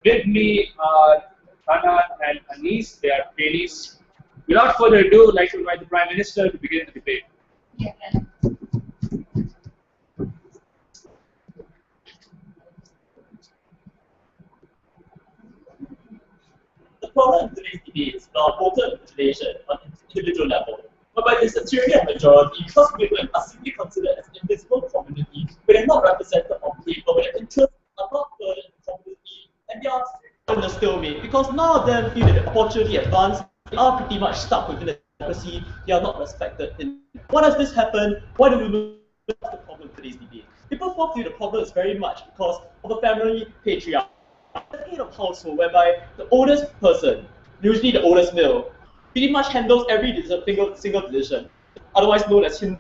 with me are Hanan and Anis. They are trainees. Without further ado, I'd like to invite the Prime Minister to begin the debate. Yeah. The problem in today's debate is about voter manipulation on an individual level, whereby there's a tyranny majority because women are simply considered as invisible community, where they're not represented on paper, where their interests are not furthered in the community, and they are in a stalemate because none of them feel that the opportunity advanced. They are pretty much stuck within the democracy. They are not respected. Why does this happen? Why do women have the problem in today's debate? People feel the problem is very much because of a family patriarchy. The head of household whereby the oldest person, usually the oldest male, pretty much handles every single decision, otherwise known as Hindu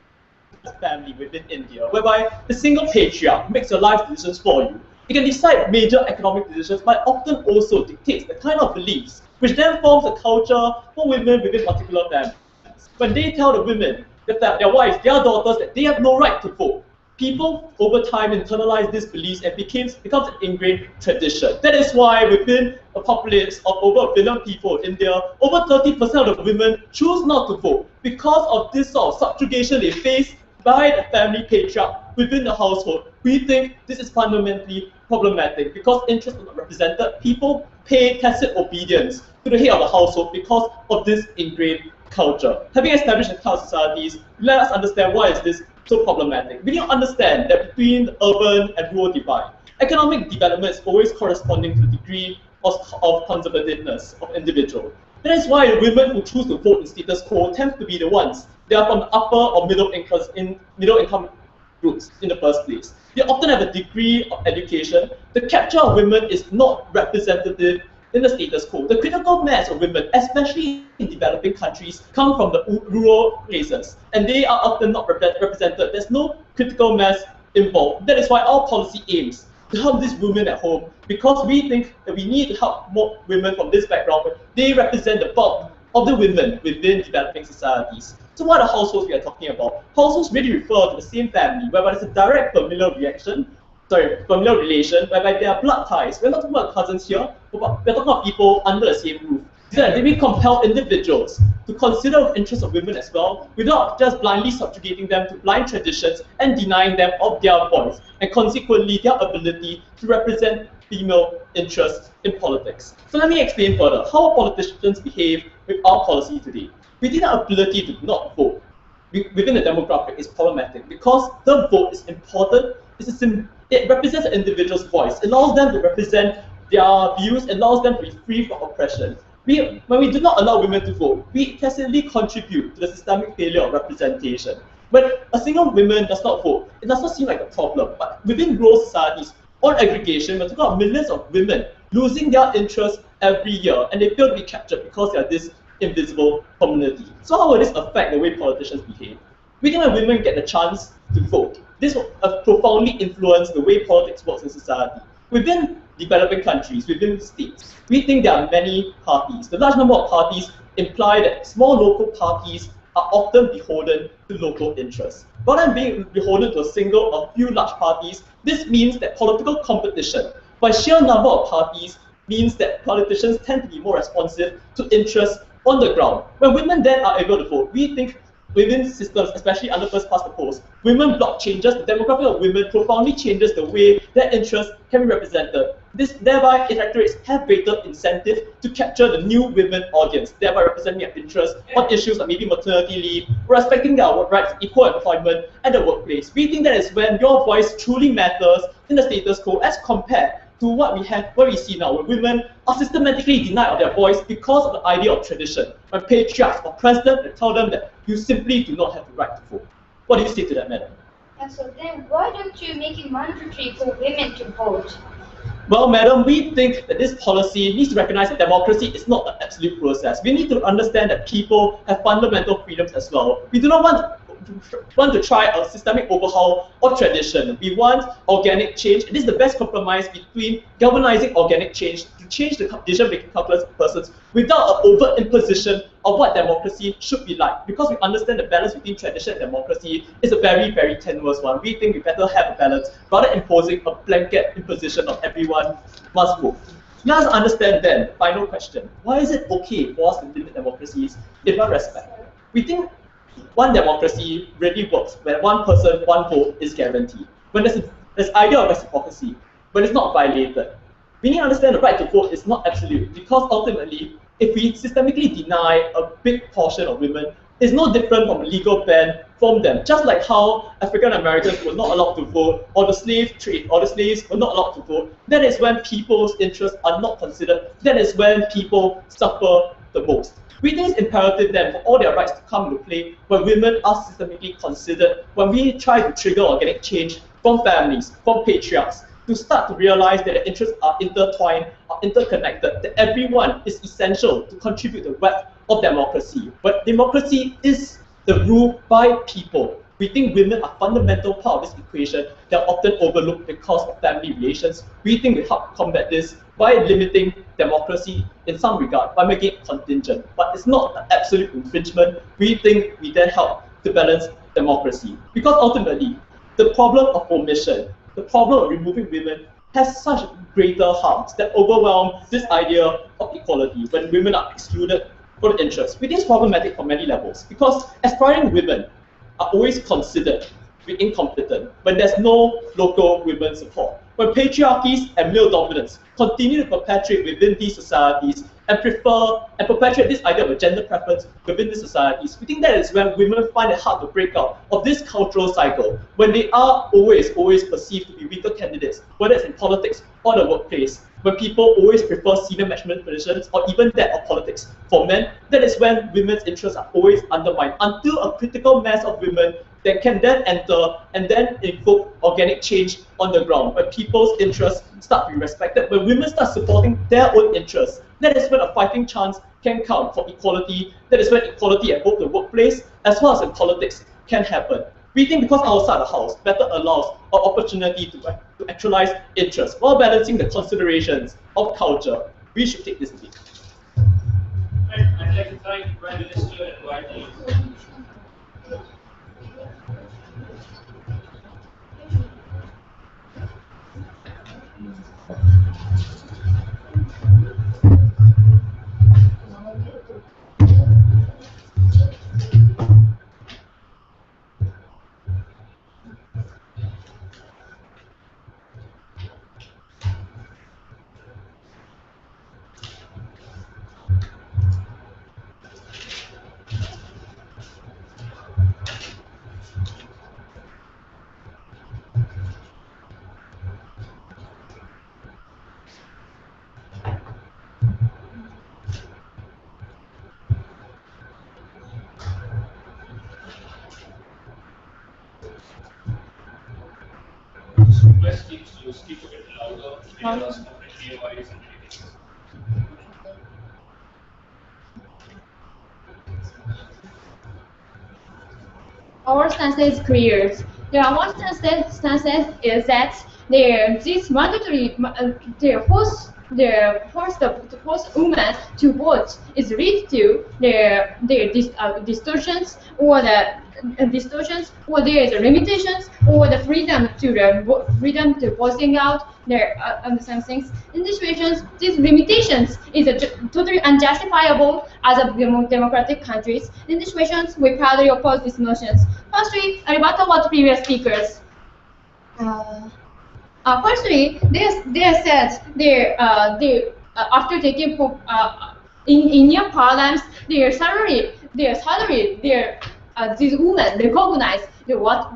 family within India, whereby the single patriarch makes your life decisions for you. He can decide major economic decisions, but often also dictates the kind of beliefs, which then forms a culture for women within particular families. When they tell the women, their wives, their daughters, that they have no right to vote, people over time internalize these beliefs and becomes an ingrained tradition. That is why within a populace of over 1 billion people in India, over 30% of the women choose not to vote because of this sort of subjugation they face by the family patriarch within the household. We think this is fundamentally problematic because interests are not represented. People pay tacit obedience to the head of the household because of this ingrained culture. Having established class societies, let us understand why is this so problematic. We need to understand that between the urban and rural divide, economic development is always corresponding to the degree of conservativeness of individual. That is why the women who choose to vote in status quo tend to be the ones that are from the upper or middle income groups in the first place. They often have a degree of education. The capture of women is not representative in the status quo. The critical mass of women, especially in developing countries, come from the rural places, and they are often not represented. There's no critical mass involved. That is why our policy aims to help these women at home, because we think that we need to help more women from this background. They represent the bulk of the women within developing societies. So what are households we are talking about? Households really refer to the same family, whereby there's a direct familial relation, whereby there are blood ties. We're not talking about cousins here, but we're talking about people under the same roof. So that we compel individuals to consider the interests of women as well, without just blindly subjugating them to blind traditions and denying them of their voice, and consequently their ability to represent female interests in politics. So let me explain further how politicians behave with our policy today. We think our ability to not vote within the demographic is problematic because the vote is important. It represents an individual's voice. It allows them to represent their views. It allows them to be free from oppression. When we do not allow women to vote, we tacitly contribute to the systemic failure of representation. When a single woman does not vote, it does not seem like a problem. But within rural societies, on aggregation, we're talking about millions of women losing their interest every year, and they feel to be captured because they are this invisible community. So how will this affect the way politicians behave? We think when women get the chance to vote, this will profoundly influence the way politics works in society. Within developing countries, within states, we think there are many parties. The large number of parties imply that small local parties are often beholden to local interests. Rather than being beholden to a single or few large parties, this means that political competition by sheer number of parties means that politicians tend to be more responsive to interests on the ground. When women then are able to vote, we think within systems, especially under first past the post, women bloc changes, the demographic of women profoundly changes the way their interests can be represented. This thereby electorates have greater incentive to capture the new women audience, thereby representing their interests on issues like maybe maternity leave, respecting their rights, equal employment, and the workplace. We think that is when your voice truly matters in the status quo as compared to what we see now, where women are systematically denied of their voice because of the idea of tradition, when patriarchs or presidents tell them that you simply do not have the right to vote. What do you say to that, madam? And so then, why don't you make it mandatory for women to vote? Well, madam, we think that this policy needs to recognize that democracy is not an absolute process. We need to understand that people have fundamental freedoms as well. We do not want to try a systemic overhaul of tradition. We want organic change. It is the best compromise between galvanizing organic change to change the decision-making calculus of persons without an over-imposition of what democracy should be like. Because we understand the balance between tradition and democracy is a very, very tenuous one. We think we better have a balance rather than imposing a blanket imposition of everyone must vote. Let us understand then, final question, why is it okay for us to limit democracies in one respect? We think one democracy really works when one person, one vote is guaranteed. When there's idea of reciprocity, but it's not violated. We need to understand the right to vote is not absolute, because ultimately, if we systemically deny a big portion of women, it's no different from a legal ban from them. Just like how African Americans were not allowed to vote, or the slave trade, or the slaves were not allowed to vote, that is when people's interests are not considered. That is when people suffer the most. We think it's imperative then for all their rights to come into play when women are systemically considered, when we try to trigger organic change from families, from patriarchs, to start to realize that the interests are intertwined, are interconnected, that everyone is essential to contribute to the web of democracy. But democracy is the rule by people. We think women are a fundamental part of this equation that are often overlooked because of family relations. We think we help combat this by limiting democracy in some regard, by making it contingent. But it's not an absolute infringement. We think we then help to balance democracy. Because ultimately, the problem of omission, the problem of removing women has such greater harms that overwhelm this idea of equality when women are excluded for the interest. We think it's problematic for many levels because aspiring women are always considered to be incompetent when there's no local women support. When patriarchies and male dominance continue to perpetuate within these societies and perpetuate this idea of a gender preference within these societies, we think that is when women find it hard to break out of this cultural cycle, when they are always perceived to be weaker candidates, whether it's in politics or the workplace, when people always prefer senior management positions or even that of politics for men, that is when women's interests are always undermined until a critical mass of women that can then enter and then invoke organic change on the ground, when people's interests start to be respected, when women start supporting their own interests. That is when a fighting chance can come for equality. That is when equality at both the workplace as well as in politics can happen. We think because outside the house better allows an opportunity to actualize interests while balancing the considerations of culture. We should take this lead. I'd like to thank the Prime Minister and widely. Request teams to speak a bit louder, make us completely wise and critical. Our stance is clear. Our stance is that this mandatory, to force women to vote is lead to their distortions or there is limitations or the freedom to voicing out their some things. In these situations, these limitations is totally unjustifiable as a democratic countries. In these situations, we proudly oppose these notions. Firstly, a rebuttal what previous speakers. Firstly, they said after taking in your parliaments, these women recognize what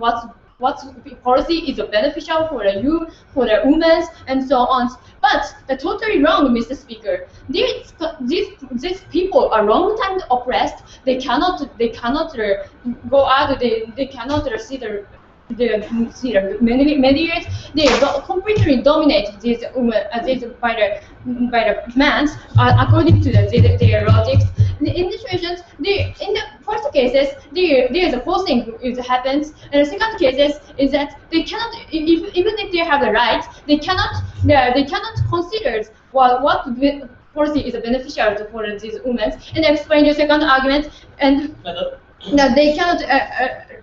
policy is beneficial for the youth, for the women, and so on. But that's totally wrong, Mr. Speaker. These people are long time oppressed. They cannot go out. They cannot see many years they completely dominate these women by the men according to their logics. In these situations, in the first cases, there is a forcing it happens, and the second cases is that they cannot, even if they have the right, they cannot consider what policy is beneficial for these women. And I explain the second argument, and that they cannot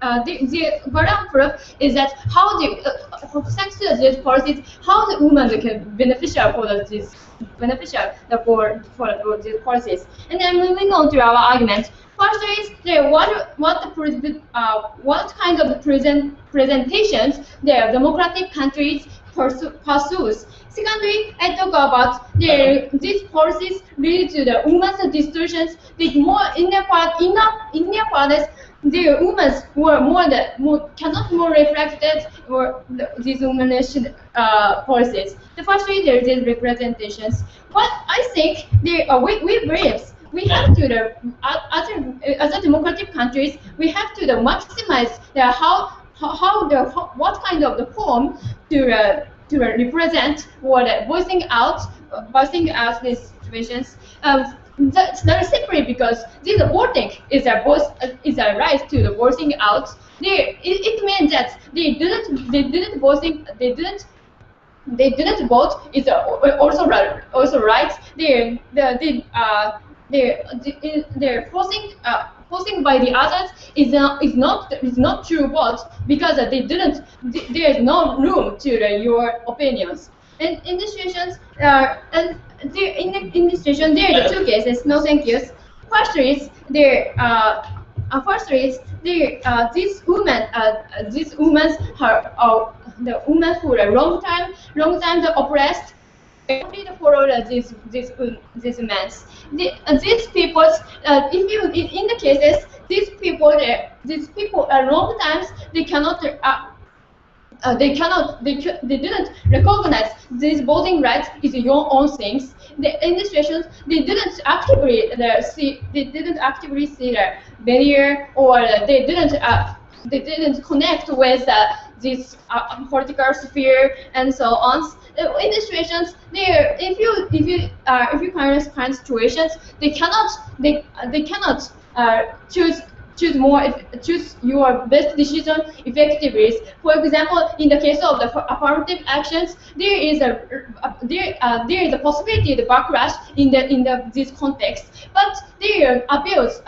the burden of proof is that how thanks to these policies, how the women can beneficial for this beneficial for these policies. And then moving on to our argument. First is what kind of presentations the democratic countries pursues. Secondly, I talk about these policies lead to the women's distortions. With more inequalities, the women were cannot more reflected or these women's policies. The first thing there is representations. What I think we believe we have to as a democratic countries we have to maximize what kind of the form to represent or voicing out these situations. That's simply because this voting is a right to the voicing out. It means that they didn't vote is also right. They're forcing by the others is not true vote because they didn't. There is no room to your opinions. And in these situations, in this situation, there are two cases. No thank yous. First is these women are the women who are long time oppressed. Only follow these men. These people, if you in the cases, these people are long times they didn't recognize these voting rights is your own things. In this situation, they didn't actively see the barrier, or they didn't connect with this political sphere and so on. In these situations, if you find situations, they cannot choose your best decision effectively. For example, in the case of the affirmative actions, there is a possibility of backlash in this context, but their appeals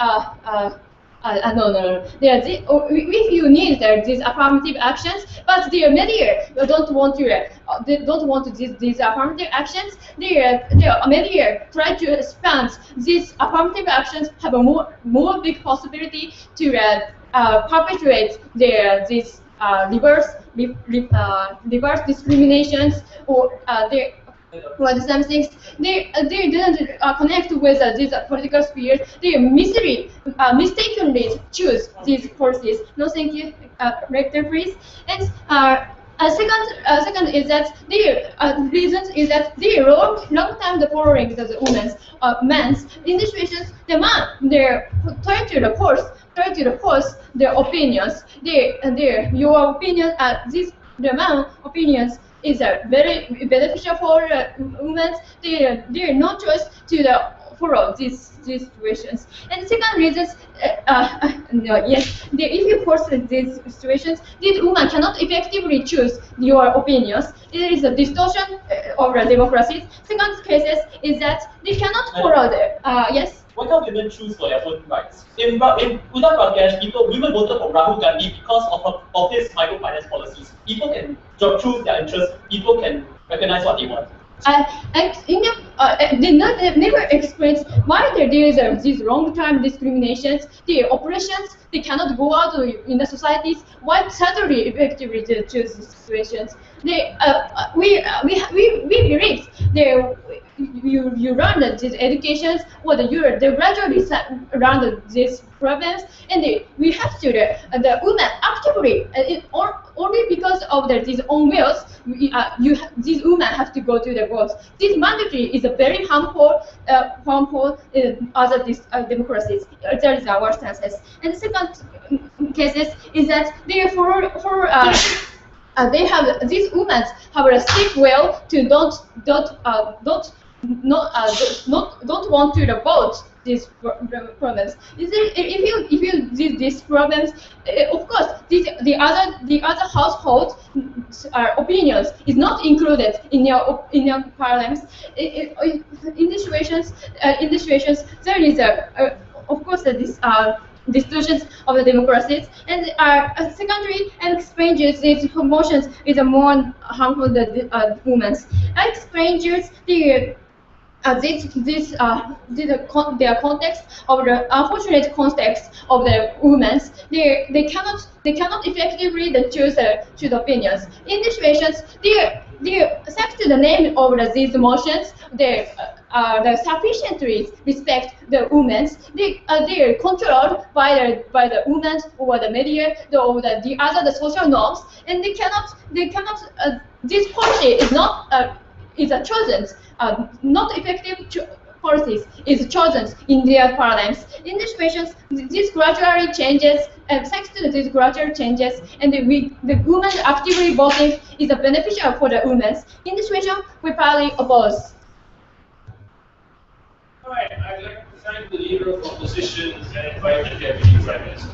no. If you need these affirmative actions, but the media don't want these affirmative actions. The media try to expand these affirmative actions, have a more big possibility to perpetuate these reverse discriminations or for the same things. They didn't connect with these political spheres. They mistakenly choose these policies. No, thank you, Rector, please. And second is that the reason is that they long time the following the women's men's in these situations the man they try to force their opinions. Your opinion the man opinions is very beneficial for women. There are no choice to follow these situations. And second reason, if you force these situations, these women cannot effectively choose your opinions. It is a distortion of the democracy. Second cases is that they cannot follow the yes. Why can't women choose for their own rights? In Uttar Pradesh, women voted for Rahul Gandhi because of his microfinance policies. People can choose their interests. People can recognize what they want. And they never explains why there is these long-term discriminations, the oppressions. They cannot go out in the societies. Why suddenly effectively they choose these situations? We believe you run these educations or they gradually run these problems, and we have to the women actively only because of these own wills. These women have to go to the votes. This mandatory is a very harmful other democracies. That is our stances. And the second cases is that they have these women have a sick will to don't want to vote these problems. If you these problems, of course, the other household opinions is not included in your parliaments. In these situations, there is of course this distortions of the democracies, and secondary, and exchanges these promotions is a more harmful to the women. Exchanges their context of the unfortunate context of the women, they cannot effectively choose opinions. In these situations, thanks to the name of these motions, they sufficiently respect the women. They are controlled by the women or the media or the other social norms, and they cannot this policy is not is a chosen, not effective policies is chosen in their paradigms. In these situations, this gradually changes, and thanks to these gradual changes, and the women actively voting is a beneficial for the women. In this situation, we probably oppose. All right, I'd like to thank the leader of opposition and invite the Deputy Prime Minister.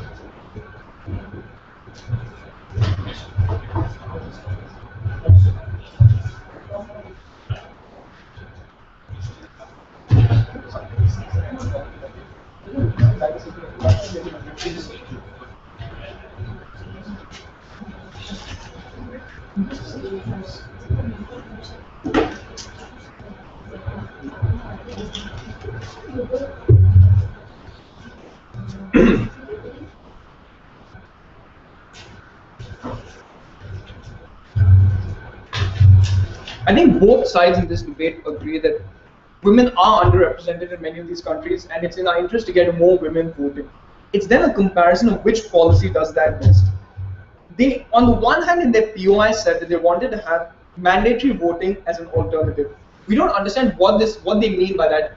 I think both sides in this debate agree that women are underrepresented in many of these countries, and it's in our interest to get more women voting. It's then a comparison of which policy does that best. They, on the one hand, in their POI said that they wanted to have mandatory voting as an alternative. We don't understand what they mean by that.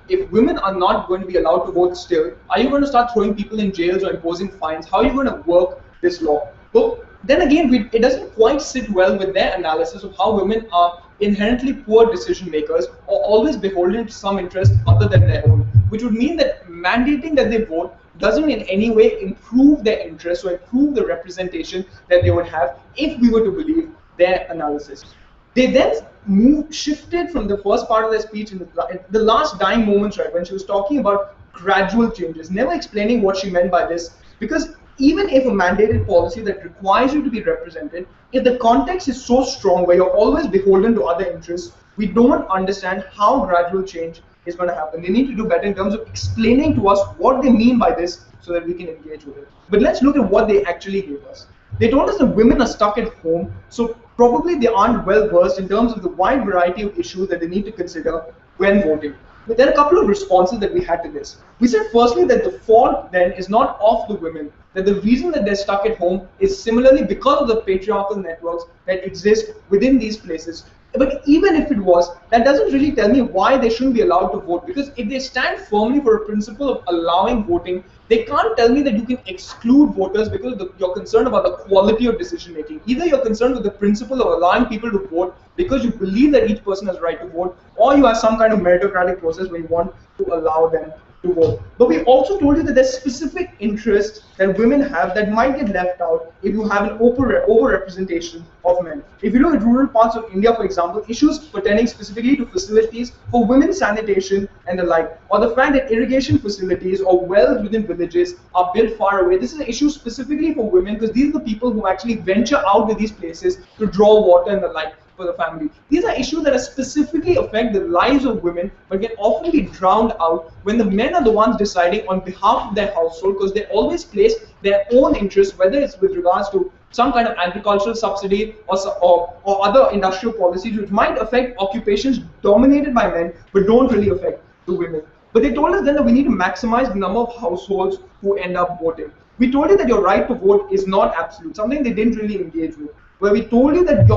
If women are not going to be allowed to vote still, are you going to start throwing people in jails or imposing fines? How are you going to work this law? Well, then again, it doesn't quite sit well with their analysis of how women are inherently poor decision makers or always beholden to some interest other than their own, which would mean that mandating that they vote doesn't in any way improve their interest or improve the representation that they would have if we were to believe their analysis. They then shifted from the first part of their speech in the last dying moments, right, when she was talking about gradual changes, never explaining what she meant by this, because even if a mandated policy that requires you to be represented, if the context is so strong where you're always beholden to other interests, we don't understand how gradual change is going to happen. They need to do better in terms of explaining to us what they mean by this so that we can engage with it. But let's look at what they actually gave us. They told us that women are stuck at home, so probably they aren't well versed in terms of the wide variety of issues that they need to consider when voting. But there are a couple of responses that we had to this. We said firstly that the fault then is not of the women, that the reason that they're stuck at home is similarly because of the patriarchal networks that exist within these places. But even if it was, that doesn't really tell me why they shouldn't be allowed to vote, because if they stand firmly for a principle of allowing voting, they can't tell me that you can exclude voters because you're concerned about the quality of decision making. Either you're concerned with the principle of allowing people to vote because you believe that each person has a right to vote, or you have some kind of meritocratic process where you want to allow them to vote. But we also told you that there's specific interests that women have that might get left out if you have an over-representation of men. If you look at rural parts of India, for example, issues pertaining specifically to facilities for women's sanitation and the like, or the fact that irrigation facilities or wells within villages are built far away. This is an issue specifically for women because these are the people who actually venture out to these places to draw water and the like for the family. These are issues that specifically affect the lives of women but can often be drowned out when the men are the ones deciding on behalf of their household, because they always place their own interests, whether it's with regards to some kind of agricultural subsidy or other industrial policies which might affect occupations dominated by men but don't really affect the women. But they told us then that we need to maximize the number of households who end up voting. We told you that your right to vote is not absolute, something they didn't really engage with, where we told you that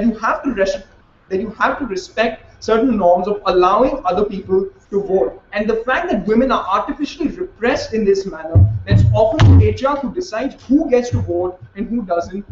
you have to respect certain norms of allowing other people to vote. And the fact that women are artificially repressed in this manner, that's often the patriarch who decides who gets to vote and who doesn't,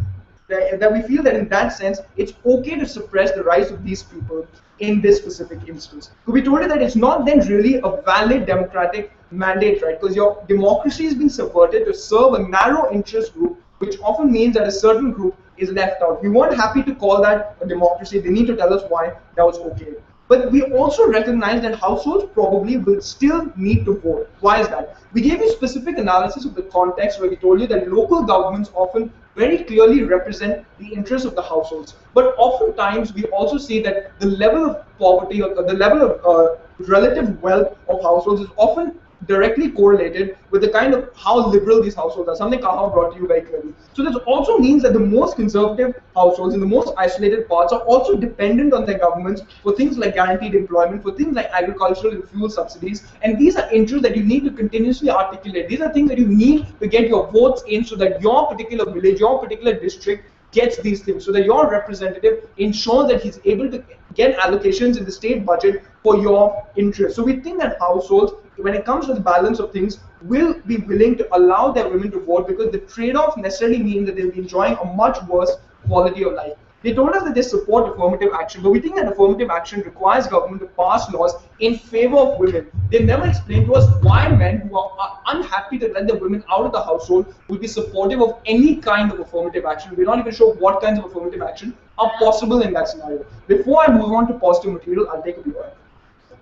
that we feel that in that sense, it's okay to suppress the rights of these people in this specific instance. So we told you that it's not then really a valid democratic mandate, right? Because your democracy has been subverted to serve a narrow interest group, which often means that a certain group is left out. We weren't happy to call that a democracy. They need to tell us why that was okay. But we also recognize that households probably will still need to vote. Why is that? We gave you specific analysis of the context where we told you that local governments often very clearly represent the interests of the households. But oftentimes we also see that the level of poverty or the level of relative wealth of households is often directly correlated with the kind of how liberal these households are, something Kaha brought to you very clearly. So this also means that the most conservative households in the most isolated parts are also dependent on their governments for things like guaranteed employment, for things like agricultural and fuel subsidies, and these are interests that you need to continuously articulate. These are things that you need to get your votes in so that your particular village, your particular district gets these things, so that your representative ensures that he's able to get allocations in the state budget for your interest. So we think that households, when it comes to the balance of things, will be willing to allow their women to vote, because the trade-off necessarily means that they'll be enjoying a much worse quality of life. They told us that they support affirmative action, but we think that affirmative action requires government to pass laws in favor of women. They never explained to us why men who are unhappy to let their women out of the household will be supportive of any kind of affirmative action. We're not even sure what kinds of affirmative action are possible in that scenario. Before I move on to positive material, I'll take a view.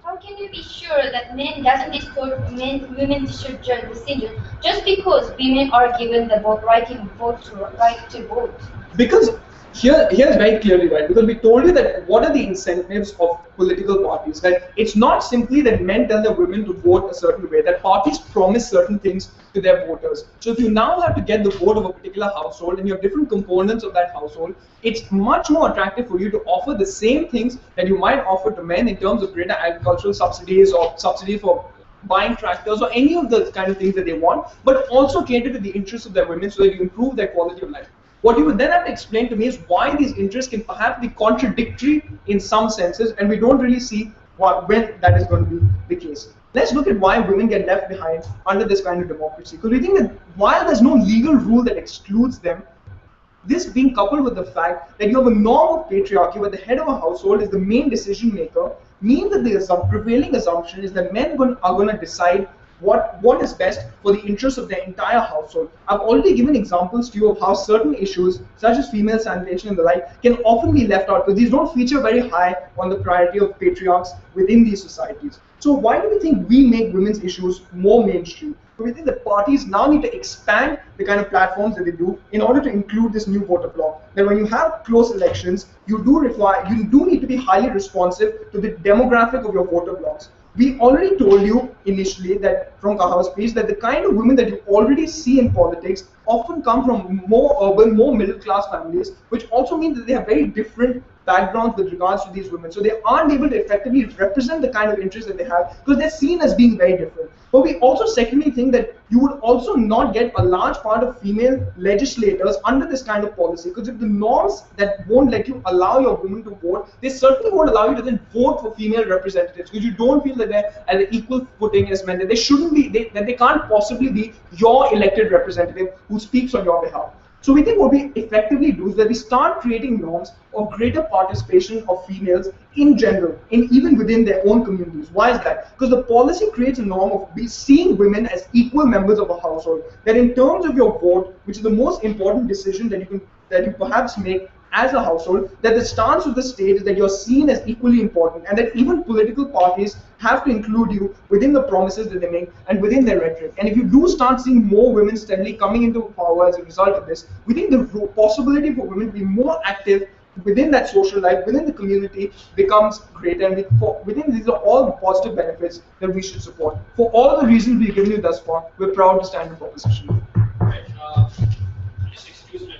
How can you be sure that men doesn't distort women decision just because women are given the right to vote? Because here's very clearly right, because we told you that what are the incentives of political parties, that it's not simply that men tell their women to vote a certain way, that parties promise certain things to their voters. So if you now have to get the vote of a particular household and you have different components of that household, it's much more attractive for you to offer the same things that you might offer to men in terms of greater agricultural subsidies or subsidies for buying tractors or any of the kind of things that they want, but also cater to the interests of their women so that you improve their quality of life. What you would then have to explain to me is why these interests can perhaps be contradictory in some senses, and we don't really see when that is going to be the case. Let's look at why women get left behind under this kind of democracy. Because we think that while there's no legal rule that excludes them, this being coupled with the fact that you have a norm of patriarchy where the head of a household is the main decision maker, means that the prevailing assumption is that men are going to decide what is best for the interests of their entire household. I've already given examples to you of how certain issues, such as female sanitation and the like, can often be left out because these don't feature very high on the priority of patriarchs within these societies. So why do we think we make women's issues more mainstream? So we think that parties now need to expand the kind of platforms that they do in order to include this new voter bloc. That when you have close elections, you do need to be highly responsive to the demographic of your voter blocks. We already told you initially that from Kaha's speech that the kind of women that you already see in politics often come from more urban, more middle class families, which also means that they have very different backgrounds with regards to these women. So they aren't able to effectively represent the kind of interests that they have because they're seen as being very different. But we also secondly think that you would also not get a large part of female legislators under this kind of policy, because if the norms that won't let you allow your women to vote, they certainly won't allow you to then vote for female representatives, because you don't feel that they're at an equal footing as men, that they shouldn't be, that they can't possibly be your elected representative who speaks on your behalf. So we think what we effectively do is that we start creating norms of greater participation of females in general, even within their own communities. Why is that? Because the policy creates a norm of seeing women as equal members of a household. That in terms of your vote, which is the most important decision that you perhaps make as a household, that the stance of the state is that you're seen as equally important, and that even political parties have to include you within the promises that they make and within their rhetoric. And if you do start seeing more women steadily coming into power as a result of this, we think the possibility for women to be more active within that social life, within the community, becomes greater. And we think these are all positive benefits that we should support. For all the reasons we've given you thus far, we're proud to stand in proposition. Right. Just excuse me.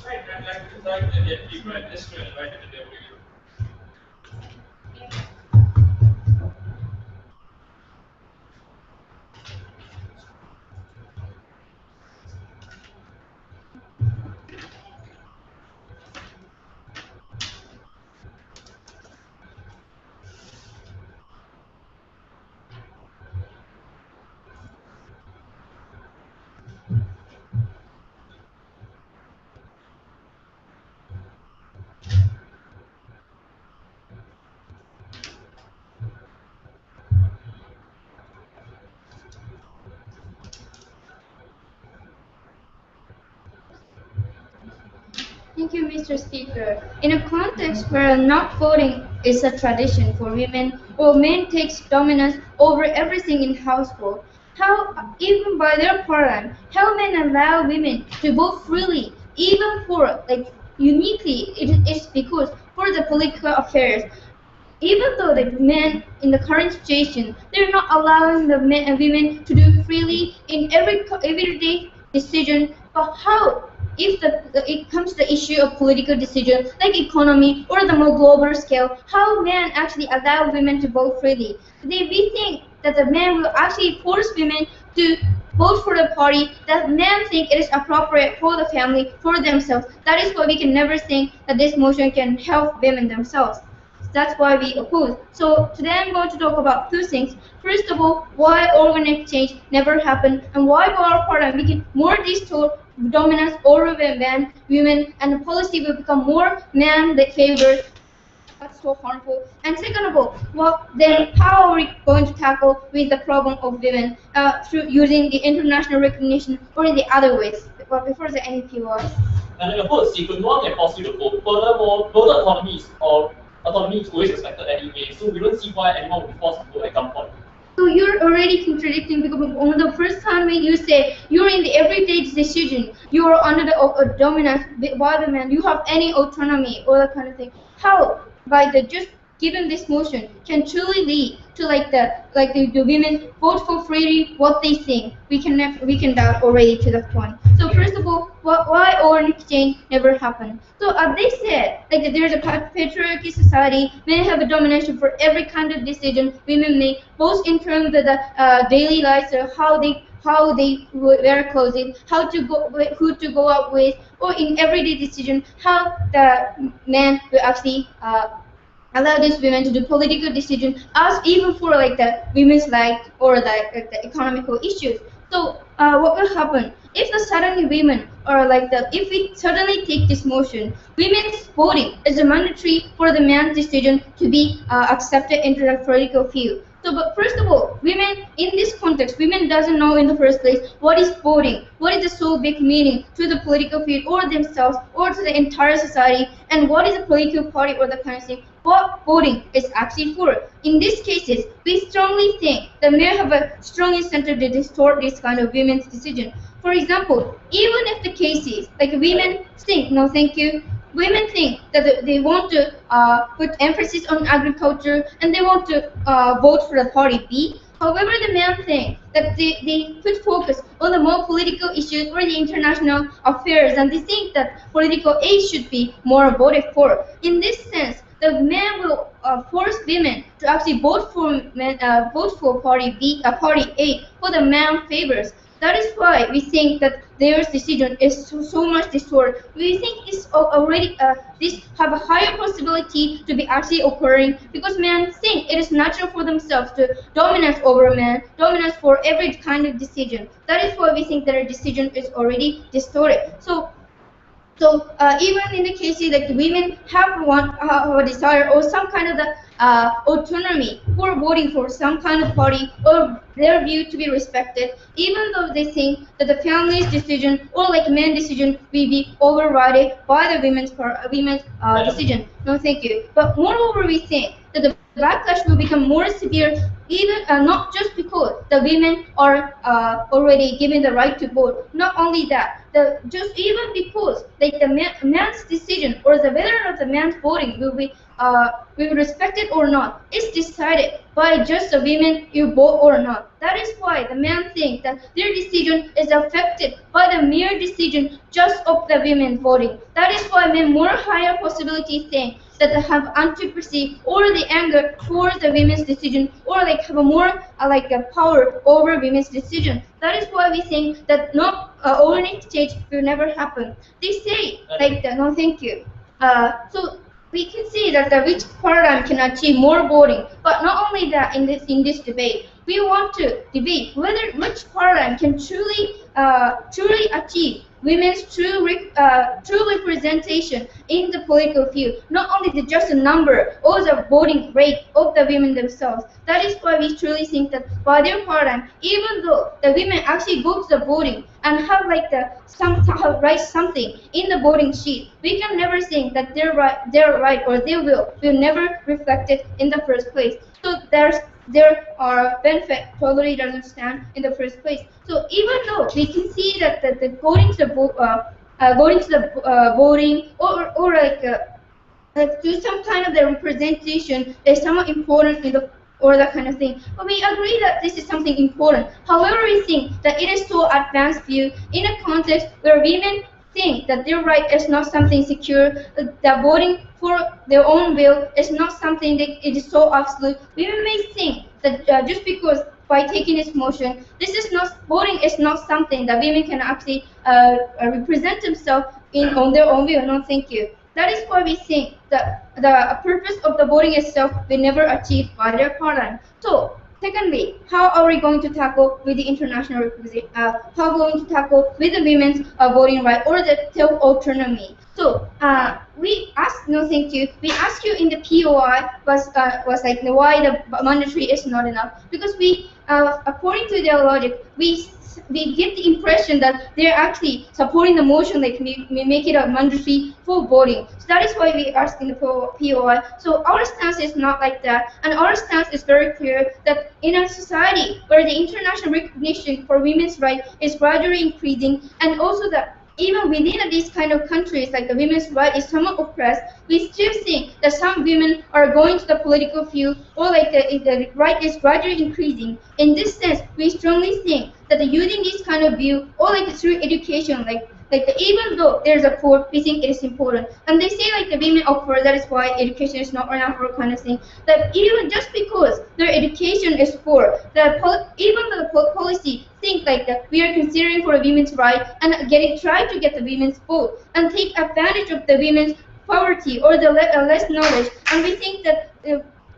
Right, I'd like to thank the DFT for this to invite the W. Thank you, Mr. Speaker. In a context where not voting is a tradition for women, or men takes dominance over everything in household, how, even by their paradigm, how men allow women to vote freely, even for, like, uniquely, it is because for the political affairs, even though the men in the current situation, they're not allowing the men and women to do freely in everyday decision. But how, if it comes to the issue of political decision like economy or the more global scale, how men actually allow women to vote freely? We think that the men will actually force women to vote for the party that men think it is appropriate for the family, for themselves. That is why we can never think that this motion can help women themselves. That's why we oppose. So today I'm going to talk about two things. First of all, why organic change never happened, and why our paradigm became more distort dominance over women, and the policy will become more man-favored. That's so harmful. And second of all, then how are we going to tackle with the problem of women through using the international recognition or in the other ways? Well, before the NEP was. And in a vote sequence, no one can force you to vote. Furthermore, voter autonomy is always expected anyway, so we don't see why anyone would be forced to vote at gunpoint. So you're already contradicting, because on the first time when you say you're in the everyday decision, you're under the dominance by the man, you have any autonomy or that kind of thing. How, by the just given this motion, can truly lead to the women vote for freely what they think? We can doubt already to that point. So first of all, why organic exchange never happened? So as they said, there's a patriarchy society, men have a domination for every kind of decision women make, both in terms of the daily lives, how they wear clothing, who to go out with, or in everyday decision, how the men will actually allow these women to do political decisions, as even for the women's rights or the economical issues. So what will happen if suddenly women if we suddenly take this motion, women's voting is a mandatory for the man's decision to be accepted into the political field. So, but first of all, women in this context, women doesn't know in the first place what is voting, what is the so big meaning to the political field or themselves or to the entire society, and what is a political party or the kind of thing, what voting is actually for. In these cases, we strongly think that men have a strong incentive to distort this kind of women's decision. For example, even if the cases women think, no thank you, women think that they want to put emphasis on agriculture and they want to vote for the party B. However, the men think that they put focus on the more political issues or the international affairs, and they think that political A should be more voted for. In this sense, the men will force women to actually vote for party B, party A, for the man favors. That is why we think that their decision is so much distorted. We think this already this have a higher possibility to be actually occurring because men think it is natural for themselves to dominate over men, dominance for every kind of decision. That is why we think their decision is already distorted. So even in the cases like the women have a desire or some kind of the autonomy for voting for some kind of party or their view to be respected, even though they think that the family's decision or like men's decision will be overridden by the women's decision. No, thank you. But moreover, we think that the backlash will become more severe, even not just because the women are already given the right to vote. Not only that, just even because like the man's decision or the whether or not the man's voting will be respected or not is decided by just the women you vote or not. That is why the men think that their decision is affected by the mere decision just of the women voting. That is why men more higher possibility think that they have antipathy or the anger towards the women's decision or like have a more like a power over women's decision. That is why we think that not overnight stage will never happen. They say like no thank you. So we can see that the which paradigm can achieve more voting, but not only that. In this debate, we want to debate whether which paradigm can truly achieve women's true representation in the political field, not only just a number or the voting rate of the women themselves. That is why we truly think that by their paradigm, even though the women actually go to the voting and have like write something in the voting sheet, we can never think that their right or their will never reflected in the first place. So there are benefits totally doesn't stand in the first place. So even though we can see that the going to the voting or like do some kind of the representation is somewhat important in the or that kind of thing. But we agree that this is something important. However, we think that it is so advanced view in a context where women think that their right is not something secure, that voting for their own will is not something that it is so absolute. Women may think that just because by taking this motion, voting is not something that women can actually represent themselves on their own will. No, thank you. That is why we think that the purpose of the voting itself will never achieve by their paradigm. So, secondly, how are we going to tackle with the international representation? How are we going to tackle with the women's voting right or the self-autonomy? So, we asked, no thank you, we asked you in the POI was like why the mandatory is not enough. Because we, according to their logic, we get the impression that they're actually supporting the motion, like we make it a mandatory for voting. So that is why we asked in the POI. So our stance is not like that, and our stance is very clear that in a society where the international recognition for women's rights is gradually increasing, and also that even within these kind of countries, like the women's right is somewhat oppressed, we still think that some women are going to the political field, or like the right is gradually increasing. In this sense, we strongly think that using this kind of view, or like through education, even though there's a poor, we think it is important. And they say like the women are poor, that is why education is not enough or kind of thing. That even just because their education is poor, even the policy think like that we are considering for a women's right and try to get the women's vote and take advantage of the women's poverty or the less knowledge. And we think that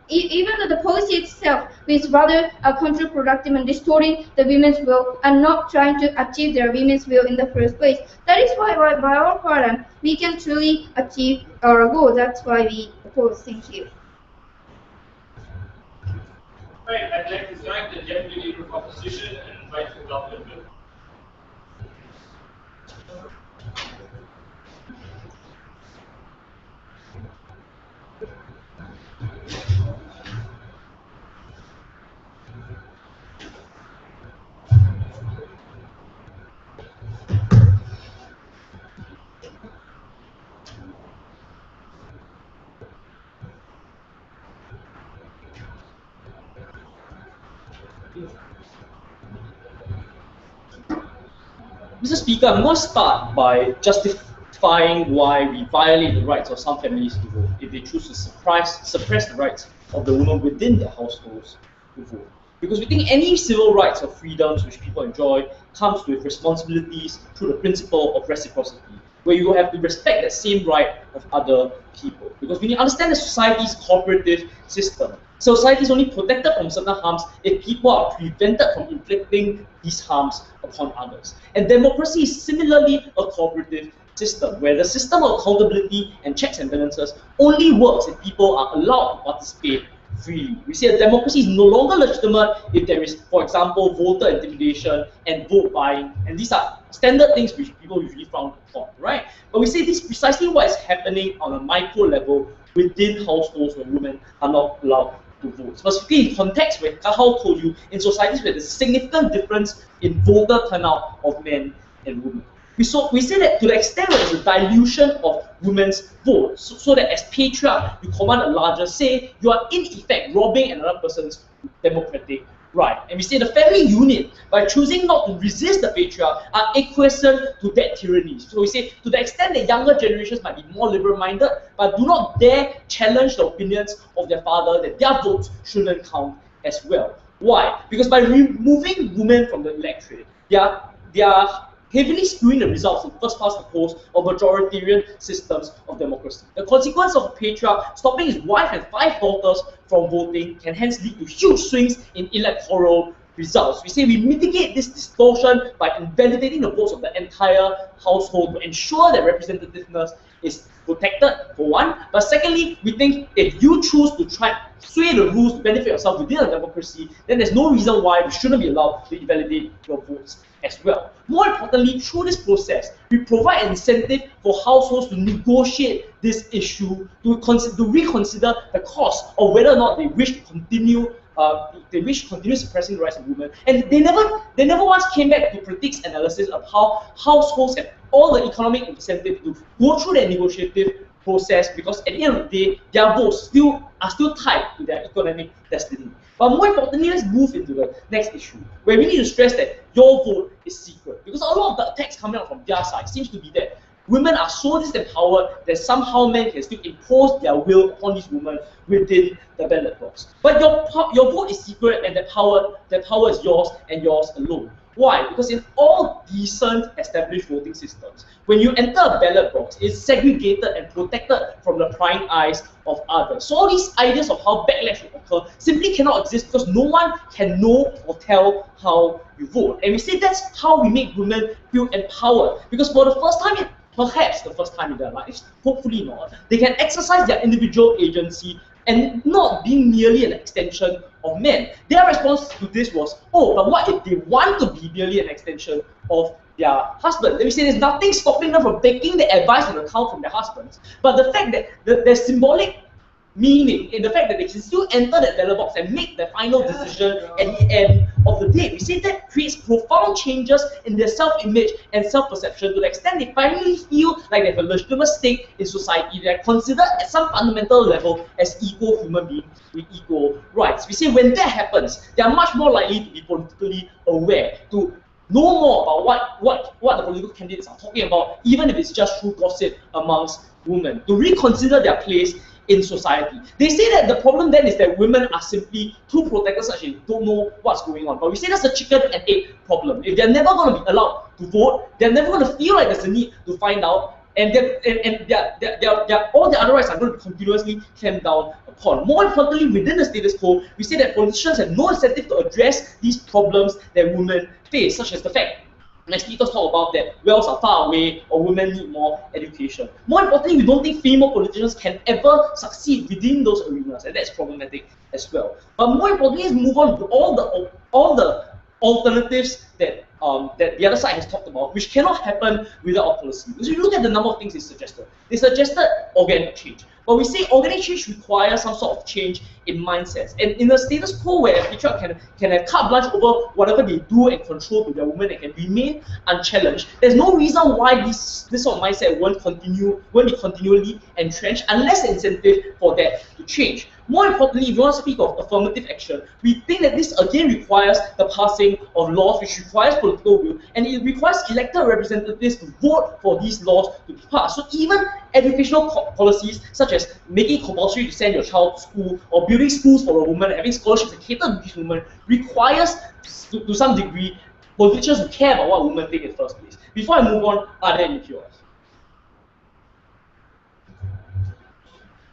even though the policy itself is rather counterproductive and distorting the women's will and not trying to achieve their women's will in the first place. That is why by our paradigm we can truly achieve our goal. That's why we oppose. Thank you. Right, I'd like to thank the Deputy Leader of Opposition and invite the government. Mr. Speaker, I'm going to start by justifying why we violate the rights of some families to vote if they choose to suppress the rights of the women within their households to vote. Because we think any civil rights or freedoms which people enjoy comes with responsibilities through the principle of reciprocity, where you have to respect that same right of other people. Because when you understand the society's cooperative system, society is only protected from certain harms if people are prevented from inflicting these harms upon others. And democracy is similarly a cooperative system, where the system of accountability and checks and balances only works if people are allowed to participate freely. We say a democracy is no longer legitimate if there is, for example, voter intimidation and vote buying, and these are standard things which people usually frown upon, right? But we say this is precisely what is happening on a micro level within households when women are not allowed to vote. Specifically in context where Kahao told you, in societies where there's a significant difference in voter turnout of men and women. We say that to the extent that there's a dilution of women's vote, so that as patriarch you command a larger say, you are in effect robbing another person's democratic right. And we say the family unit, by choosing not to resist the patriarch, are acquiescent to that tyranny. So we say to the extent that younger generations might be more liberal-minded, but do not dare challenge the opinions of their father, that their votes shouldn't count as well. Why? Because by removing women from the electorate, they are heavily skewing the results in first past the post or majoritarian systems of democracy. The consequence of a patriarch stopping his wife and 5 daughters from voting can hence lead to huge swings in electoral results. We say we mitigate this distortion by invalidating the votes of the entire household to ensure that representativeness is protected, for one. But secondly, we think if you choose to try sway the rules to benefit yourself within a democracy, then there's no reason why we shouldn't be allowed to invalidate your votes as well. More importantly, through this process, we provide an incentive for households to negotiate this issue, to reconsider the cost of whether or not they wish to continue suppressing the rights of women. And they never once came back to critics analysis of how households have all the economic incentive to go through that negotiative process, because at the end of the day, their votes are still tied to their economic destiny. But more importantly, let's move into the next issue, where we need to stress that your vote is secret. Because a lot of the attacks coming out from their side seems to be that women are so disempowered that somehow men can still impose their will upon these women within the ballot box. But your vote is secret, and that power is yours and yours alone. Why? Because in all decent established voting systems, when you enter a ballot box, it's segregated and protected from the prying eyes of others. So all these ideas of how backlash will occur simply cannot exist, because no one can know or tell how you vote. And we say that's how we make women feel empowered, because for the first time, perhaps the first time in their lives, hopefully not, they can exercise their individual agency and not being merely an extension of men. Their response to this was, oh, but what if they want to be merely an extension of their husband? Then we say there's nothing stopping them from taking the advice and account from their husbands. But the fact that there's symbolic meaning in the fact that they can still enter that ballot box and make the final decision at the end of the day. We say that creates profound changes in their self-image and self-perception to the extent they finally feel like they have a legitimate stake in society. They are considered at some fundamental level as equal human beings with equal rights. We say when that happens, they are much more likely to be politically aware, to know more about what the political candidates are talking about, even if it's just through gossip amongst women, to reconsider their place in society. They say that the problem then is that women are simply too protected, such as they don't know what's going on. But we say that's a chicken and egg problem. If they're never going to be allowed to vote, they're never going to feel like there's a need to find out, and all the other rights are going to be continuously clamped down upon. More importantly, within the status quo, we say that politicians have no incentive to address these problems that women face, such as the fact, and speakers talk about that wells are far away or women need more education. More importantly, we don't think female politicians can ever succeed within those arenas, and that's problematic as well. But more importantly, let's move on to all the alternatives that the other side has talked about, which cannot happen without policy. Because if you look at the number of things they suggested organic change. But we say organic change requires some sort of change in mindsets. And in a status quo where a patriarch can have carte blanche over whatever they do and control to their women and can remain unchallenged, there's no reason why this sort of mindset won't be continually entrenched unless the incentive for that to change. More importantly, if you want to speak of affirmative action, we think that this again requires the passing of laws, which requires political will, and it requires elected representatives to vote for these laws to be passed. So even educational policies, such as making it compulsory to send your child to school, or building schools for a woman, having scholarships that cater to these women, requires, to some degree, politicians who care about what women think in the first place. Before I move on, are there any POS?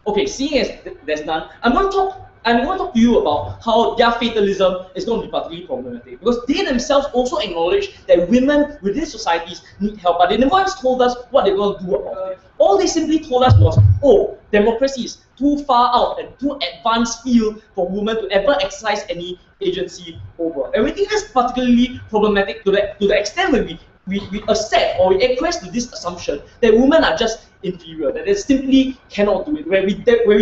Okay, seeing as there's none, I'm going to talk to you about how their fatalism is going to be particularly problematic, because they themselves also acknowledge that women within societies need help, but they never once told us what they're going to do about it. All they simply told us was, oh, democracy is too far out and too advanced field for women to ever exercise any agency over. And we think that's particularly problematic to the extent where we accept or we acquiesce to this assumption that women are just inferior, that they simply cannot do it, where we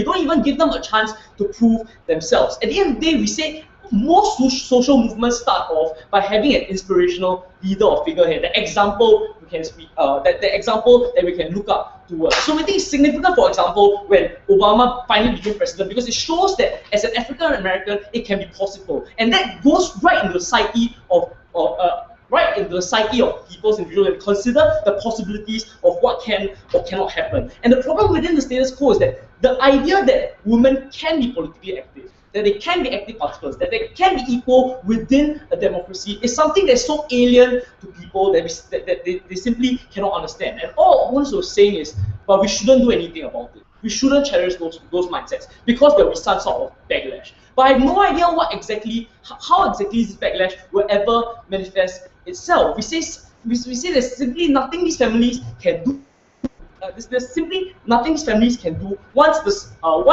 don't even give them a chance to prove themselves. At the end of the day, we say most social movements start off by having an inspirational leader or figurehead, the example we can speak, the example that we can look up towards. So we think it's significant, for example, when Obama finally became president, because it shows that as an African American, it can be possible, and that goes right into the psyche of people's individuals and consider the possibilities of what can or cannot happen. And the problem within the status quo is that the idea that women can be politically active, that they can be active participants, that they can be equal within a democracy is something that's so alien to people that they simply cannot understand. And all Owens was saying is, but we shouldn't do anything about it. We shouldn't cherish those mindsets because there will be some sort of backlash. But I have no idea how exactly this backlash will ever manifest itself. We say there's simply nothing these families can do. There's simply nothing these families can do once our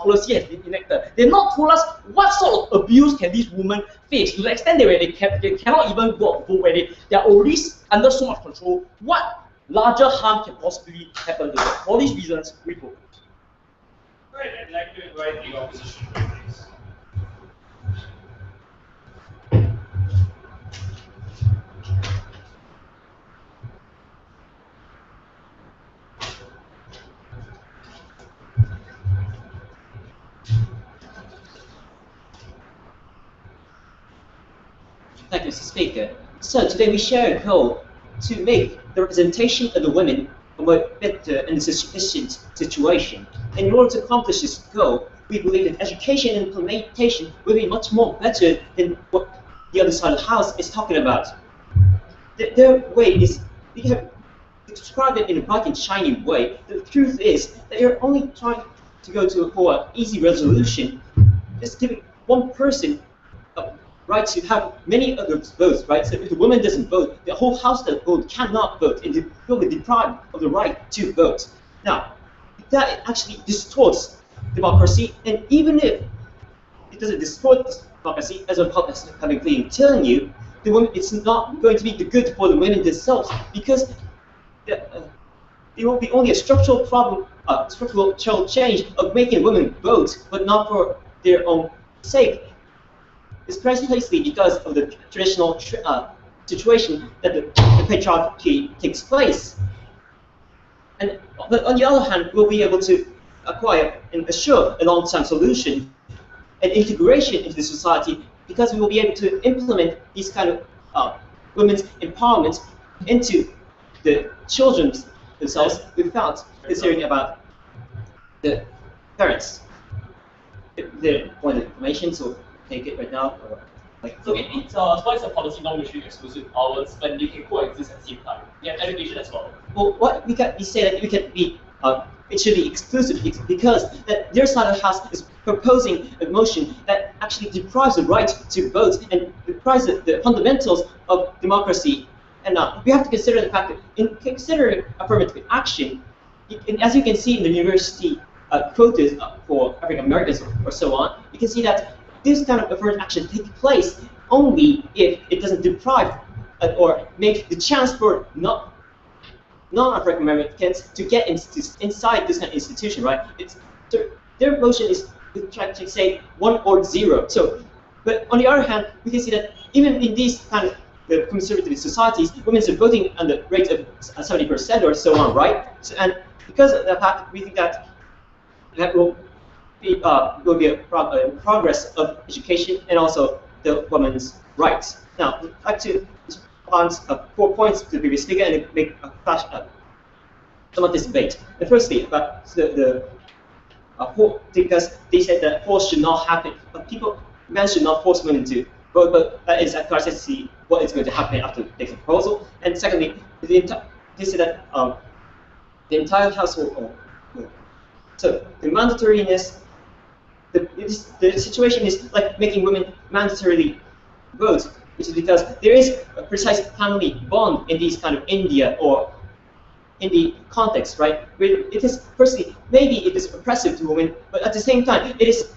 policy has been enacted. They've not told us what sort of abuse can these women face, to the extent that they cannot even go out vote, where they are already under so much control. What larger harm can possibly happen to them? For all these reasons, we propose. Right, I'd like to invite the opposition to please. Thank you, Mr. Speaker. So today we share a goal to make the representation of the women a more better and sufficient situation. And in order to accomplish this goal, we believe that education and implementation will be much more better than what the other side of the house is talking about. Their way is, we have described it in a bright and shiny way. The truth is that you're only trying to go for an easy resolution, just giving one person right to have many other votes, right? So if the woman doesn't vote, the whole house that vote cannot vote, and will be deprived of the right to vote. Now, that actually distorts democracy, and even if it doesn't distort democracy, as having been telling you, the women, it's not going to be good for the women themselves, because there will be only a structural problem, structural change of making women vote, but not for their own sake. It's precisely because of the traditional situation that the patriarchy takes place. And on the other hand, we'll be able to acquire and assure a long-term solution and integration into the society, because we will be able to implement these kind of women's empowerment into the children themselves without considering about the parents. If they want information, so take it right now. Or like, so it's a policy not mutually exclusive hours, but they can coexist at the same time. We have education as well. Well, what we say that we can be it should be exclusive because that their side of the house is proposing a motion that actually deprives the right to vote and deprives the fundamentals of democracy. And we have to consider the fact that in considering affirmative action, as you can see in the university quotas for African Americans or so on, you can see that this kind of affirmative action takes place only if it doesn't deprive or make the chance for non-African Americans to get inside this kind of institution, right? So their motion is trying to say 1 or 0. So, but on the other hand, we can see that even in these kind of the conservative societies, women are voting on the rate of 70% or so on, right? So, and because of the fact, we think that will be a progress of education and also the women's rights. Now, I'd like to respond 4 points to the previous speaker and make a flash some of this debate. And firstly, about because they said that force should not happen. Men should not force women to vote, but that is, of course, to see what is going to happen after the proposal. And secondly, they said that the entire household. So the mandatoriness, the situation is like making women mandatorily vote, which is because there is a precise family bond in these kind of India or in the context, right? Where it is, firstly, maybe it is oppressive to women, but at the same time, it is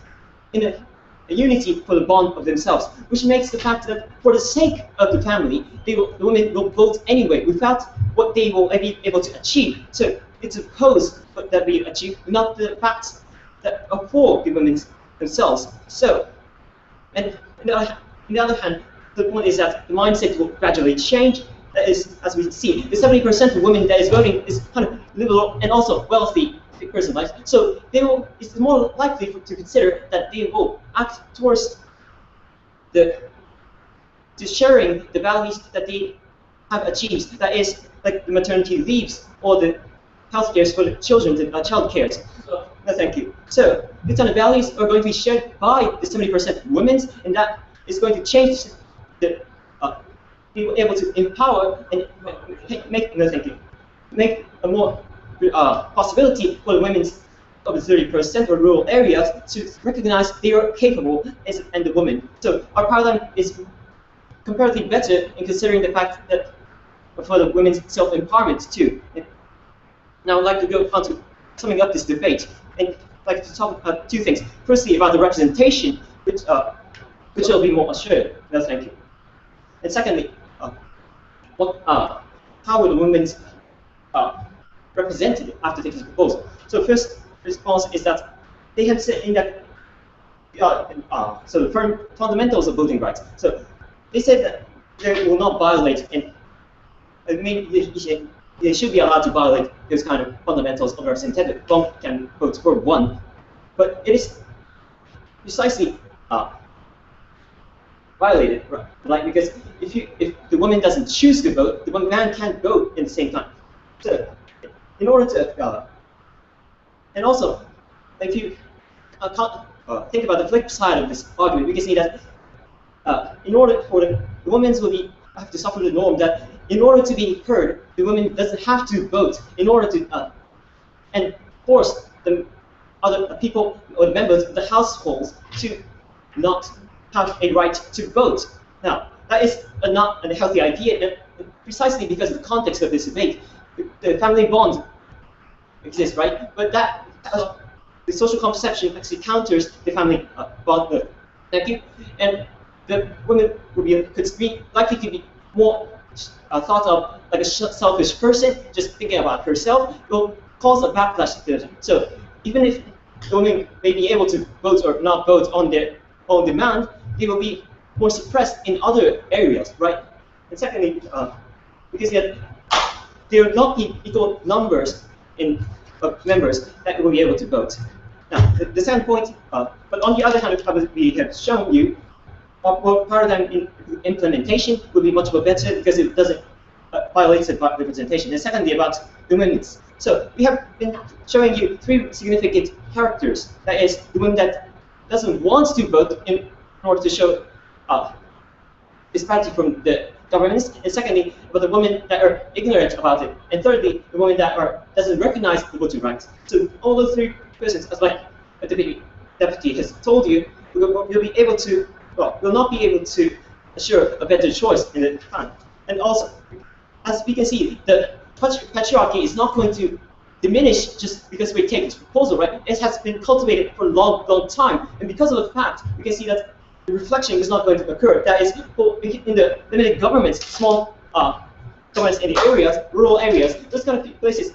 in a unity for the bond of themselves, which makes the fact that for the sake of the family, the women will vote anyway without what they will be able to achieve. So it's a pose that we achieve, not the facts that are for the women themselves. So, and on the other hand, the point is that the mindset will gradually change. That is, as we see, the 70% of women that is voting is kind of liberal and also wealthy person, right? So they will. It's more likely to consider that they will act towards to sharing the values that they have achieved. That is, like the maternity leaves or the health care for the children, the child care. No, thank you. So these kind of values are going to be shared by the 70% women, and that is going to change the be able to empower and make a more possibility for the women of the 30% or rural areas to recognize they are capable and the women. So our paradigm is comparatively better in considering the fact that for the women's self-empowerment too. And now I'd like to go on to summing up this debate and I'd like to talk about 2 things. Firstly, about the representation, which will be more assured. No, thank you. And secondly, how were the women represented after taking the proposal? So first response is that they have said in that so the fundamentals of voting rights. So they said that they will not violate, and I mean they should be allowed to violate those kind of fundamentals of representative. One can vote for one, but it is precisely violated, right? Because if the woman doesn't choose to vote, the man can't vote in the same time. So, in order to, and also, if you think about the flip side of this argument, we can see that in order for the women will have to suffer the norm that in order to be heard, the woman doesn't have to vote in order to, and force the other people or the members of the households to not have a right to vote. Now, that is not a healthy idea, precisely because of the context of this debate. The family bond exists, right? But that the social conception actually counters the family bond. Thank you. And the woman would be likely to be more thought of like a selfish person, just thinking about herself, will cause a backlash to them. So even if the women may be able to vote or not vote on their own demand, they will be more suppressed in other areas, right? And secondly, because there will not be equal numbers of members that will be able to vote. Now, the second point, but on the other hand, as we have shown you, our paradigm in implementation will be much more better because it doesn't violate the representation. And secondly, about the women. So we have been showing you 3 significant characters. That is, the woman that doesn't want to vote in order to show disparity from the governments, and secondly, about the women that are ignorant about it, and thirdly, the women that doesn't recognize the voting rights. So all those 3 persons, as like the deputy has told you, will be able to, will not be able to assure a better choice in the time. And also, as we can see, the patriarchy is not going to diminish just because we take this proposal, right? It has been cultivated for a long, long time, and because of the fact, we can see that the reflection is not going to occur. That is, in the limited governments, small governments in the areas, rural areas, those kind of places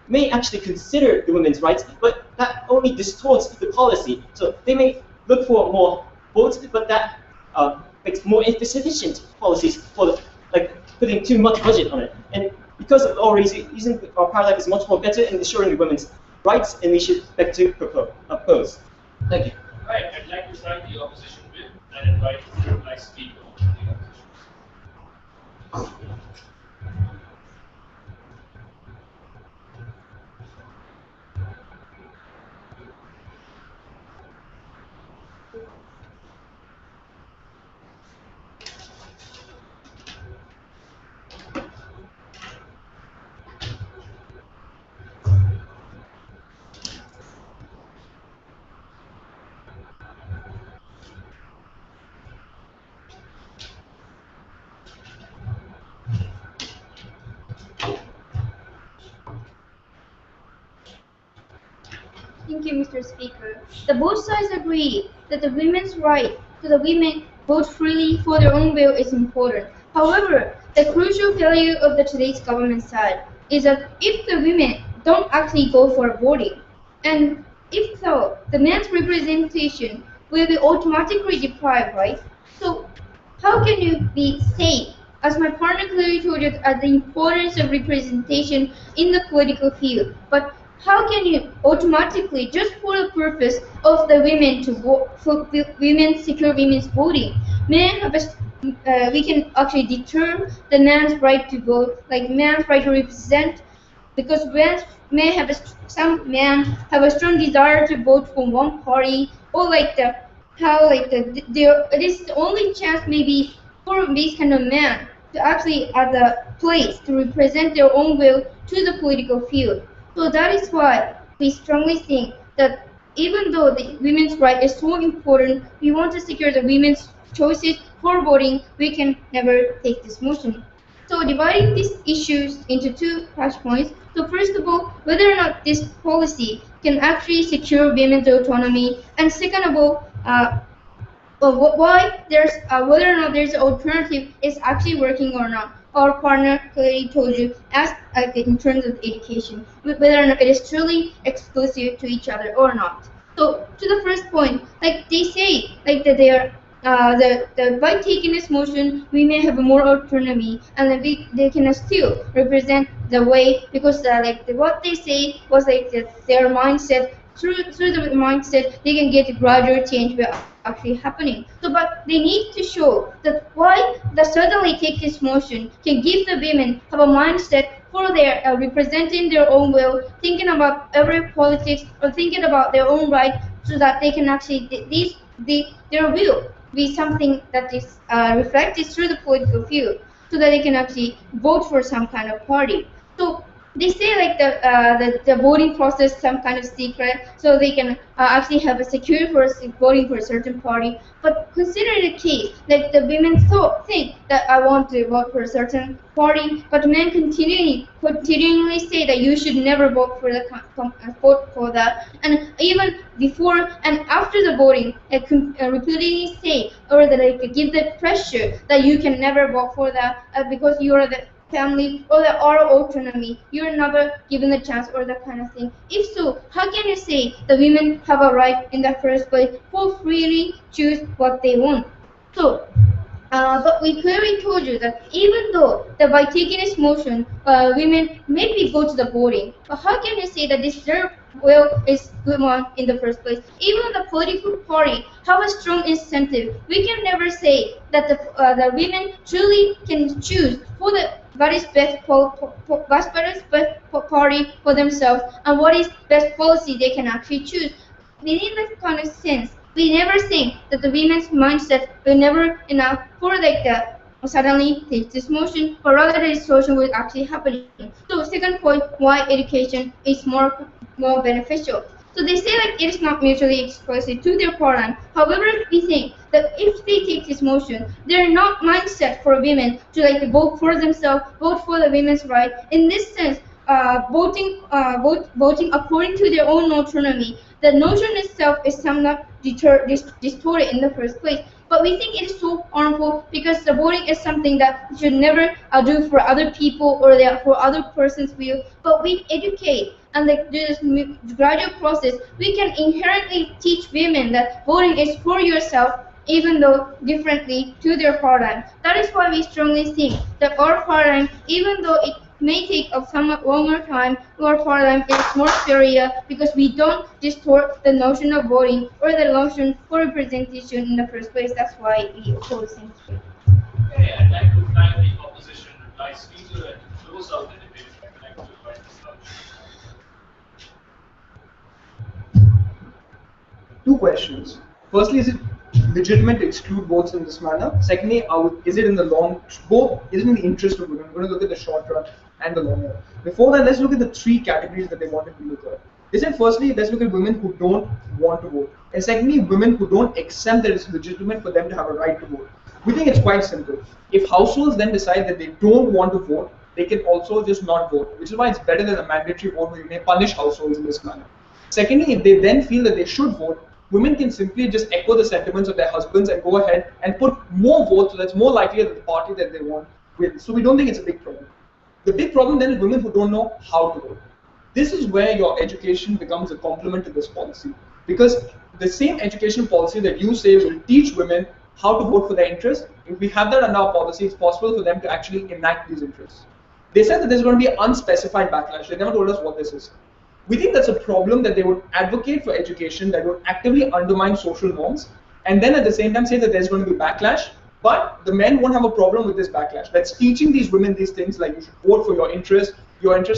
may actually consider the women's rights, but that only distorts the policy. So they may look for more votes, but that makes more insufficient policies for like putting too much budget on it. And because of all reasons, our paradigm is much more better in ensuring the women's rights, and we should beg to oppose. Thank you. Right, I'd like to start the opposition bill and invite the reply speaker to the opposition. Thank you, Mr. Speaker. The both sides agree that the women's right to the women vote freely for their own will is important. However, the crucial failure of the today's government side is that if the women don't actually go for voting, and if so, the men's representation will be automatically deprived, right? So how can you be safe? As my partner clearly told you, the importance of representation in the political field, but how can you automatically, just for the purpose of the women to vote, for women, secure women's voting, men have we can actually deter the man's right to vote, like man's right to represent, because men may have some men have a strong desire to vote for one party, or like the how like it is the only chance maybe for these kind of men to actually at the place to represent their own will to the political field. So that is why we strongly think that even though the women's right is so important, we want to secure the women's choices for voting, we can never take this motion. So dividing these issues into two flashpoints. So first of all, whether or not this policy can actually secure women's autonomy, and second of all, why there's whether or not there's an alternative is actually working or not. Our partner clearly told you as in terms of education, whether or not it is truly exclusive to each other or not. So to the first point, like they say, like that they are by taking this motion, we may have more autonomy, and then they can still represent the way because what they say was like their mindset. Through the mindset, they can get a gradual change will actually happening. So, but they need to show that why the suddenly take this motion can give the women have a mindset for their representing their own will, thinking about every politics or thinking about their own right, so that they can actually their will be something that is reflected through the political field, so that they can actually vote for some kind of party. So they say like the voting process some kind of secret, so they can actually have a secure for voting for a certain party. But consider the case that the women think that I want to vote for a certain party, but men continually say that you should never vote for vote for that, and even before and after the voting, repeatedly say or that like give the pressure that you can never vote for that because you are the family or the oral autonomy, you're never given the chance or that kind of thing. If so, how can you say the women have a right in the first place for freely choose what they want? So, but we clearly told you that even though that by taking this motion, women maybe go to the voting, but how can you say that this their will is good one in the first place? Even the political party have a strong incentive. We can never say that the women truly can choose for the what is best party for themselves and what is best policy they can actually choose. Within that kind of sense, we never think that the women's mindset will never enough for like the suddenly take this motion, but rather the distortion will actually happen. So second point, why education is more beneficial. So they say like it is not mutually exclusive to their paradigm. However, we think that if they take this motion, they're not mindset for women to like vote for themselves, vote for the women's right. In this sense, voting according to their own autonomy. The notion itself is somewhat distorted in the first place. But we think it is so harmful because the voting is something that we should never do for other people or for other person's will. But we educate and like this gradual process, we can inherently teach women that voting is for yourself, even though differently to their paradigm. That is why we strongly think that our paradigm, even though it may take a somewhat longer time, or for them it's more superior because we don't distort the notion of voting or the notion for representation in the first place. That's why we oppose it. Okay, I'd like to thank the opposition reply speaker and close out the debate. I'd like to invite Mr. Two questions. Firstly, is it legitimate to exclude votes in this manner? Secondly, is it in the is it in the interest of women? We're going to look at the short run and the long run. Before that, let's look at the three categories that they wanted to look at. They said firstly, let's look at women who don't want to vote. And secondly, women who don't accept that it's legitimate for them to have a right to vote. We think it's quite simple. If households then decide that they don't want to vote, they can also just not vote, which is why it's better than a mandatory vote where you may punish households in this manner. Secondly, if they then feel that they should vote, women can simply just echo the sentiments of their husbands and go ahead and put more votes, so that's more likely that the party that they want wins. So we don't think it's a big problem. The big problem then is women who don't know how to vote. This is where your education becomes a complement to this policy. Because the same education policy that you say will teach women how to vote for their interests, if we have that in our policy, it's possible for them to actually enact these interests. They said that there's going to be an unspecified backlash. They never told us what this is. We think that's a problem that they would advocate for education that would actively undermine social norms, and then at the same time say that there's going to be backlash, but the men won't have a problem with this backlash. That's teaching these women these things like you should vote for your interests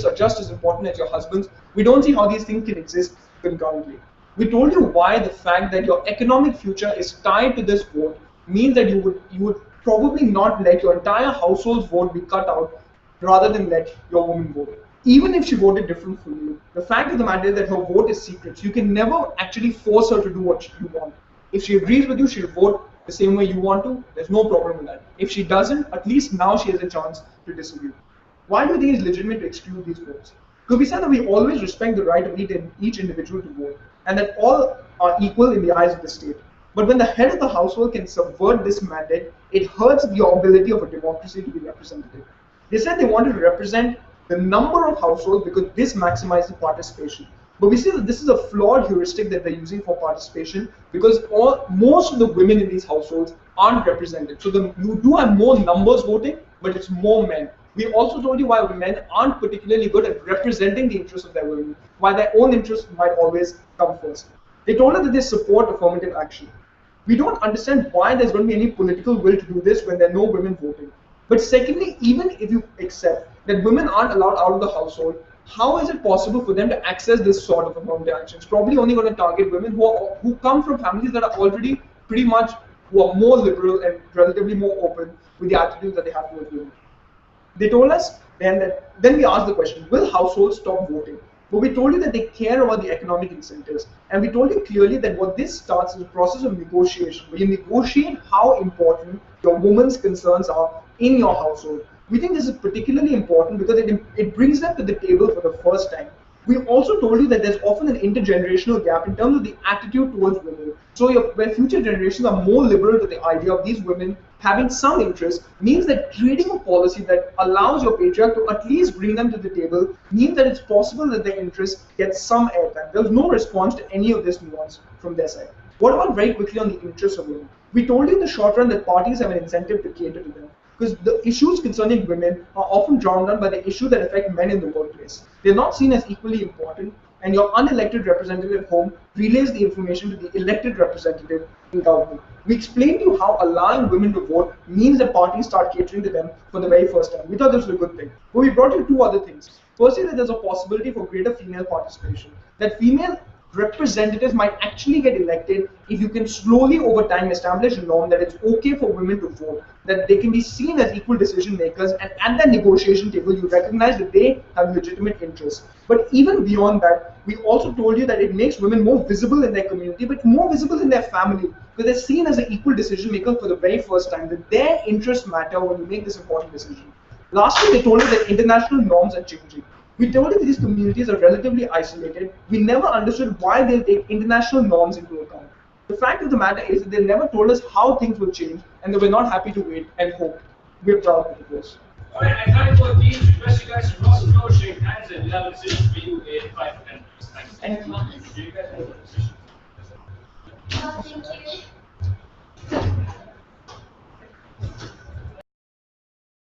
are just as important as your husband's. We don't see how these things can exist concurrently. We told you why the fact that your economic future is tied to this vote means that you would probably not let your entire household's vote be cut out rather than let your woman vote. Even if she voted different from you, the fact of the matter is that her vote is secret. So you can never actually force her to do what you want. If she agrees with you, she'll vote the same way you want to. There's no problem with that. If she doesn't, at least now she has a chance to disagree. Why do you think it's legitimate to exclude these votes? Because we said that we always respect the right of each individual to vote, and that all are equal in the eyes of the state. But when the head of the household can subvert this mandate, it hurts the ability of a democracy to be representative. They said they wanted to represent the number of households because this maximizes participation. But we see that this is a flawed heuristic that they're using for participation because most of the women in these households aren't represented. So you do have more numbers voting, but it's more men. We also told you why men aren't particularly good at representing the interests of their women, why their own interests might always come first. They told us that they support affirmative action. We don't understand why there's going to be any political will to do this when there are no women voting. But secondly, even if you accept that women aren't allowed out of the household, how is it possible for them to access this sort of affirmative action? It's probably only going to target women who come from families that are already pretty much, who are more liberal and relatively more open with the attitudes that they have towards women. They told us then we asked the question, will households stop voting? But we told you that they care about the economic incentives. And we told you clearly that what this starts is a process of negotiation, where you negotiate how important your woman's concerns are in your household. We think this is particularly important because it brings them to the table for the first time. We also told you that there's often an intergenerational gap in terms of the attitude towards women. So where future generations are more liberal to the idea of these women having some interest means that creating a policy that allows your patriarch to at least bring them to the table means that it's possible that their interests get some airtime. There was no response to any of this nuance from their side. What about very quickly on the interests of women? We told you in the short run that parties have an incentive to cater to them, because the issues concerning women are often drowned out by the issues that affect men in the workplace. They're not seen as equally important, and your unelected representative at home relays the information to the elected representative in government. We explained to you how allowing women to vote means that parties start catering to them for the very first time. We thought this was a good thing. But we brought you two other things. Firstly, that there's a possibility for greater female participation. That female representatives might actually get elected if you can slowly over time establish a norm that it's okay for women to vote, that they can be seen as equal decision makers, and at that negotiation table you recognize that they have legitimate interests. But even beyond that, we also told you that it makes women more visible in their community, but more visible in their family, because they're seen as an equal decision maker for the very first time, that their interests matter when you make this important decision. Lastly, they told us that international norms are changing. We told you that these communities are relatively isolated. We never understood why they'll take international norms into account. The fact of the matter is that they never told us how things will change, and they were not happy to wait and hope. We're proud of it was. Alright, I time for teams. Request you guys to cross the floor, shake hands, and we'll have a decision for you in 5 to 10 minutes. Thank you. Do you guys have a decision? Thank you.